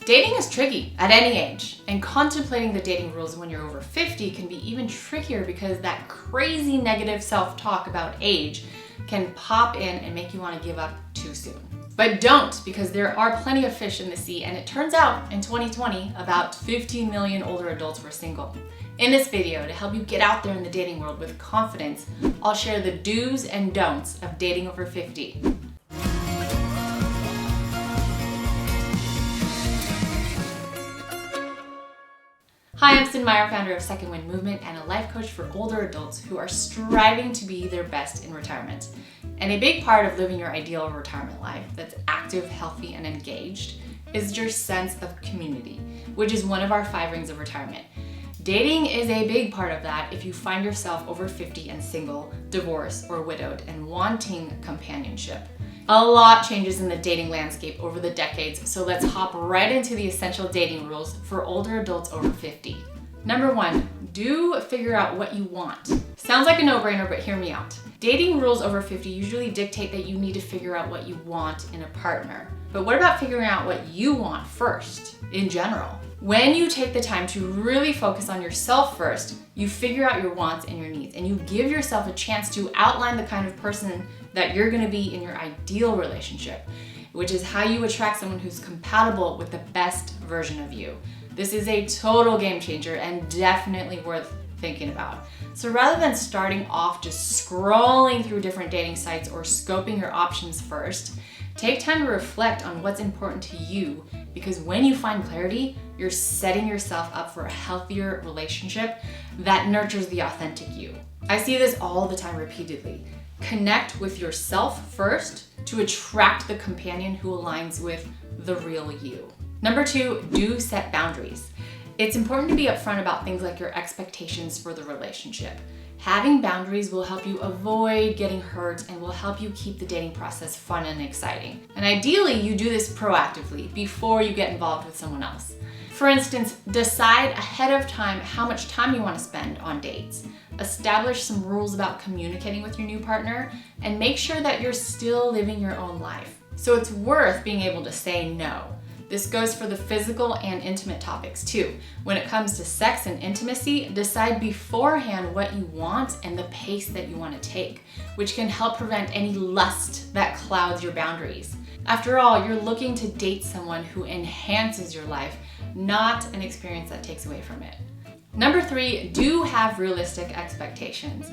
Dating is tricky at any age, and contemplating the dating rules when you're over 50 can be even trickier because that crazy negative self-talk about age can pop in and make you want to give up too soon. But don't, because there are plenty of fish in the sea, and it turns out in 2020, about 15 million older adults were single. In this video, to help you get out there in the dating world with confidence, I'll share the do's and don'ts of dating over 50. Hi, I'm Cyn Meyer, founder of Second Wind Movement and a life coach for older adults who are striving to be their best in retirement. And a big part of living your ideal retirement life that's active, healthy, and engaged is your sense of community, which is one of our 5 rings of retirement. Dating is a big part of that if you find yourself over 50 and single, divorced, or widowed and wanting companionship. A lot changes in the dating landscape over the decades, so let's hop right into the essential dating rules for older adults over 50. Number 1, do figure out what you want. Sounds like a no-brainer, but hear me out. Dating rules over 50 usually dictate that you need to figure out what you want in a partner. But what about figuring out what you want first, in general? When you take the time to really focus on yourself first, you figure out your wants and your needs, and you give yourself a chance to outline the kind of person that you're gonna be in your ideal relationship, which is how you attract someone who's compatible with the best version of you. This is a total game changer and definitely worth thinking about. So rather than starting off just scrolling through different dating sites or scoping your options first, take time to reflect on what's important to you, because when you find clarity, you're setting yourself up for a healthier relationship that nurtures the authentic you. I see this all the time repeatedly. Connect with yourself first to attract the companion who aligns with the real you. Number 2, do set boundaries. It's important to be upfront about things like your expectations for the relationship. Having boundaries will help you avoid getting hurt and will help you keep the dating process fun and exciting. And ideally, you do this proactively before you get involved with someone else. For instance, decide ahead of time how much time you want to spend on dates. Establish some rules about communicating with your new partner, and make sure that you're still living your own life. So it's worth being able to say no. This goes for the physical and intimate topics too. When it comes to sex and intimacy, decide beforehand what you want and the pace that you want to take, which can help prevent any lust that clouds your boundaries. After all, you're looking to date someone who enhances your life, not an experience that takes away from it. Number 3, do have realistic expectations.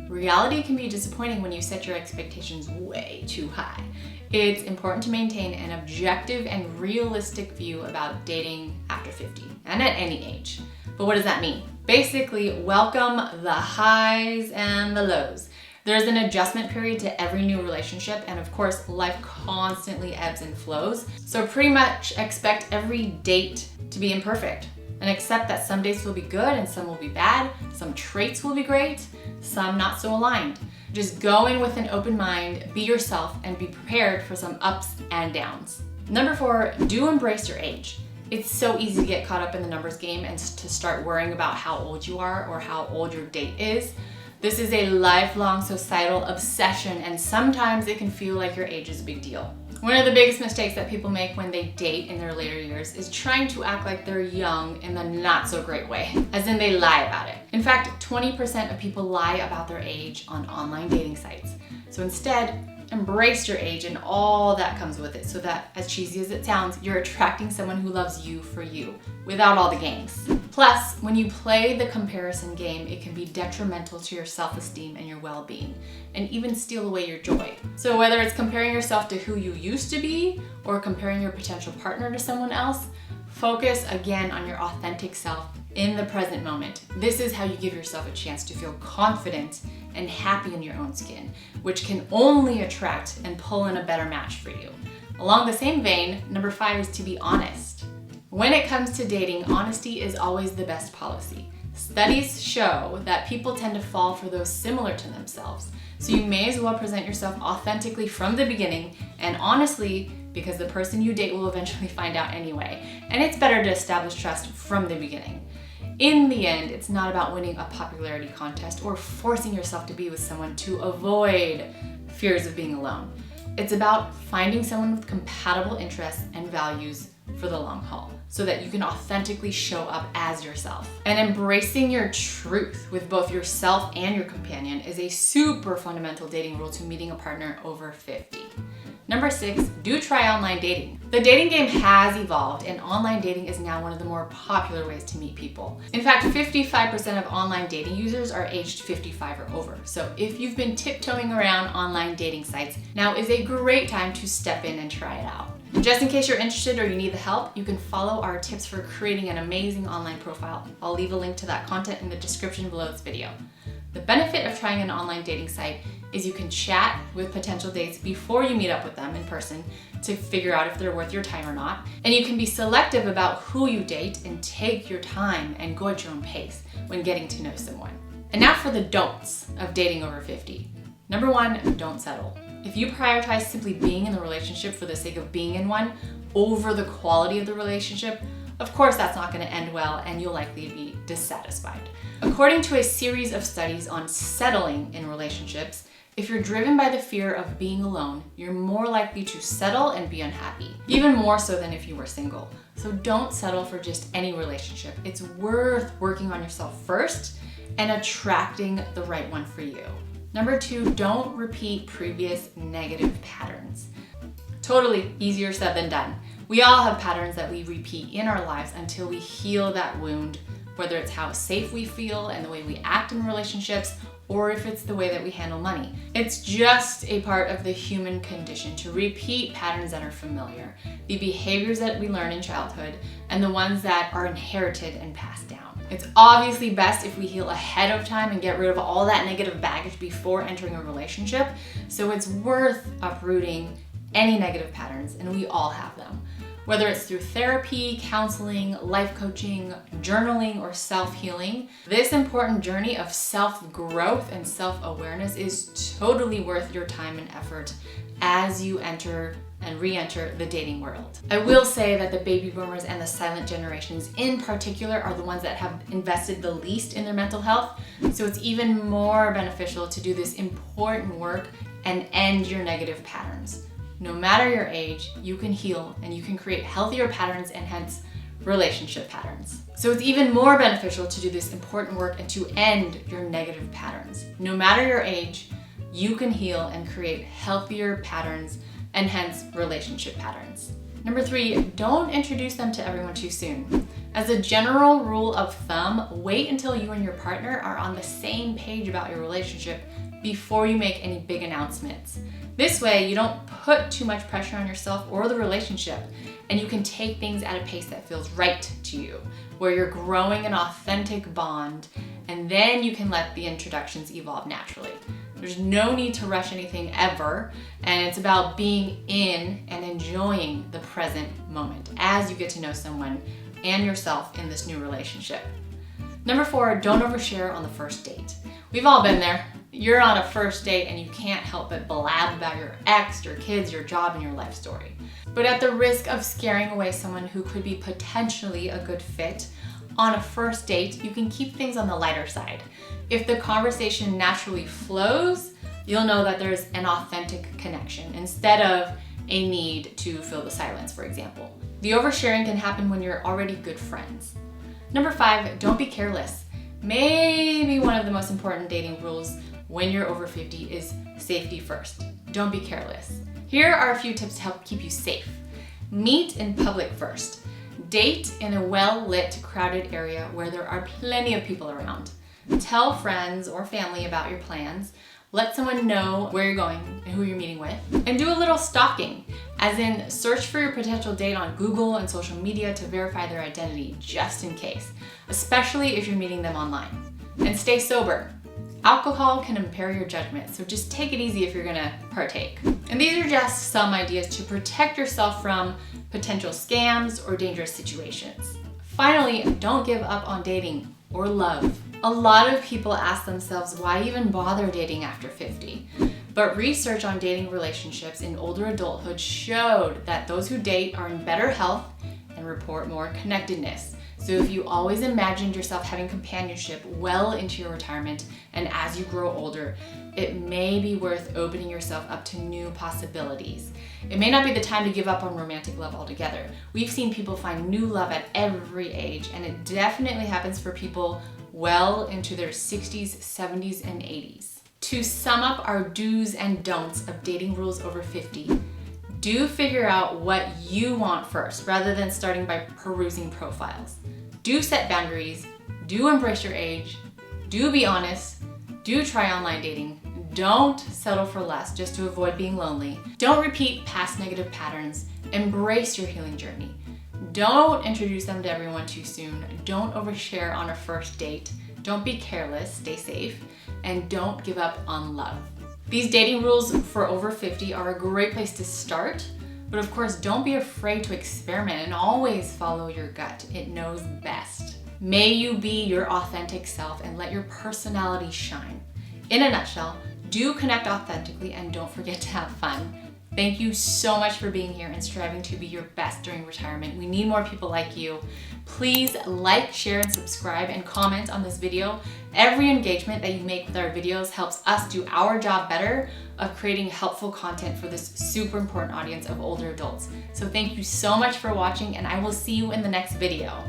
Reality can be disappointing when you set your expectations way too high. It's important to maintain an objective and realistic view about dating after 50 and at any age. But what does that mean? Basically, welcome the highs and the lows. There's an adjustment period to every new relationship, and of course, life constantly ebbs and flows. So pretty much expect every date to be imperfect, and accept that some dates will be good and some will be bad, some traits will be great, some not so aligned. Just go in with an open mind, be yourself, and be prepared for some ups and downs. Number 4, do embrace your age. It's so easy to get caught up in the numbers game and to start worrying about how old you are or how old your date is. This is a lifelong societal obsession, and sometimes it can feel like your age is a big deal. One of the biggest mistakes that people make when they date in their later years is trying to act like they're young in the not so great way, as in they lie about it. In fact, 20% of people lie about their age on online dating sites. So instead, embrace your age and all that comes with it, so that, as cheesy as it sounds, you're attracting someone who loves you for you, without all the games. Plus, when you play the comparison game, it can be detrimental to your self-esteem and your well-being, and even steal away your joy. So whether it's comparing yourself to who you used to be, or comparing your potential partner to someone else, focus again on your authentic self in the present moment. This is how you give yourself a chance to feel confident and happy in your own skin, which can only attract and pull in a better match for you. Along the same vein, number 5 is to be honest. When it comes to dating, honesty is always the best policy. Studies show that people tend to fall for those similar to themselves, so you may as well present yourself authentically from the beginning and honestly, because the person you date will eventually find out anyway, and it's better to establish trust from the beginning. In the end, it's not about winning a popularity contest or forcing yourself to be with someone to avoid fears of being alone. It's about finding someone with compatible interests and values for the long haul. so that you can authentically show up as yourself. And embracing your truth with both yourself and your companion is a super fundamental dating rule to meeting a partner over 50. Number 6, do try online dating. The dating game has evolved, and online dating is now one of the more popular ways to meet people. In fact, 55% of online dating users are aged 55 or over. So if you've been tiptoeing around online dating sites, now is a great time to step in and try it out. And just in case you're interested or you need the help, you can follow our tips for creating an amazing online profile. I'll leave a link to that content in the description below this video. The benefit of trying an online dating site is you can chat with potential dates before you meet up with them in person to figure out if they're worth your time or not. And you can be selective about who you date and take your time and go at your own pace when getting to know someone. And now for the don'ts of dating over 50. Number 1, don't settle. If you prioritize simply being in the relationship for the sake of being in one over the quality of the relationship, of course that's not going to end well and you'll likely be dissatisfied. According to a series of studies on settling in relationships, if you're driven by the fear of being alone, you're more likely to settle and be unhappy, even more so than if you were single. So don't settle for just any relationship. It's worth working on yourself first and attracting the right one for you. Number 2, don't repeat previous negative patterns. Totally easier said than done. We all have patterns that we repeat in our lives until we heal that wound, whether it's how safe we feel and the way we act in relationships, or if it's the way that we handle money. It's just a part of the human condition to repeat patterns that are familiar, the behaviors that we learn in childhood, and the ones that are inherited and passed down. It's obviously best if we heal ahead of time and get rid of all that negative baggage before entering a relationship, so it's worth uprooting any negative patterns, and we all have them. Whether it's through therapy, counseling, life coaching, journaling, or self-healing, this important journey of self-growth and self-awareness is totally worth your time and effort as you enter and re-enter the dating world. I will say that the baby boomers and the silent generations in particular are the ones that have invested the least in their mental health, so it's even more beneficial to do this important work and end your negative patterns. No matter your age, you can heal and you can create healthier patterns and hence relationship patterns. So it's even more beneficial to do this important work and to end your negative patterns. No matter your age, you can heal and create healthier patterns and hence relationship patterns. Number 3, don't introduce them to everyone too soon. As a general rule of thumb, wait until you and your partner are on the same page about your relationship before you make any big announcements. This way, you don't put too much pressure on yourself or the relationship, and you can take things at a pace that feels right to you, where you're growing an authentic bond, and then you can let the introductions evolve naturally. There's no need to rush anything ever, and it's about being in and enjoying the present moment as you get to know someone and yourself in this new relationship. Number 4, don't overshare on the first date. We've all been there. You're on a first date and you can't help but blab about your ex, your kids, your job, and your life story. But at the risk of scaring away someone who could be potentially a good fit, on a first date, you can keep things on the lighter side. If the conversation naturally flows, you'll know that there's an authentic connection instead of a need to fill the silence, for example. The oversharing can happen when you're already good friends. Number 5, don't be careless. Maybe one of the most important dating rules when you're over 50 is safety first. Don't be careless. Here are a few tips to help keep you safe. Meet in public first. Date in a well-lit, crowded area where there are plenty of people around. Tell friends or family about your plans. Let someone know where you're going and who you're meeting with. And do a little stalking, as in search for your potential date on Google and social media to verify their identity just in case, especially if you're meeting them online. And stay sober. Alcohol can impair your judgment, so just take it easy if you're gonna partake. And these are just some ideas to protect yourself from potential scams or dangerous situations. Finally, don't give up on dating or love. A lot of people ask themselves, why even bother dating after 50? But research on dating relationships in older adulthood showed that those who date are in better health and report more connectedness. So if you always imagined yourself having companionship well into your retirement and as you grow older, it may be worth opening yourself up to new possibilities. It may not be the time to give up on romantic love altogether. We've seen people find new love at every age, and it definitely happens for people well into their 60s, 70s, and 80s. To sum up our do's and don'ts of dating rules over 50, do figure out what you want first rather than starting by perusing profiles. Do set boundaries, do embrace your age, do be honest, do try online dating. Don't settle for less just to avoid being lonely. Don't repeat past negative patterns. Embrace your healing journey. Don't introduce them to everyone too soon. Don't overshare on a first date. Don't be careless, stay safe, and don't give up on love. These dating rules for over 50 are a great place to start, but of course, don't be afraid to experiment and always follow your gut. It knows best. May you be your authentic self and let your personality shine. In a nutshell, do connect authentically and don't forget to have fun. Thank you so much for being here and striving to be your best during retirement. We need more people like you. Please like, share, and subscribe and comment on this video. Every engagement that you make with our videos helps us do our job better of creating helpful content for this super important audience of older adults. So thank you so much for watching, and I will see you in the next video.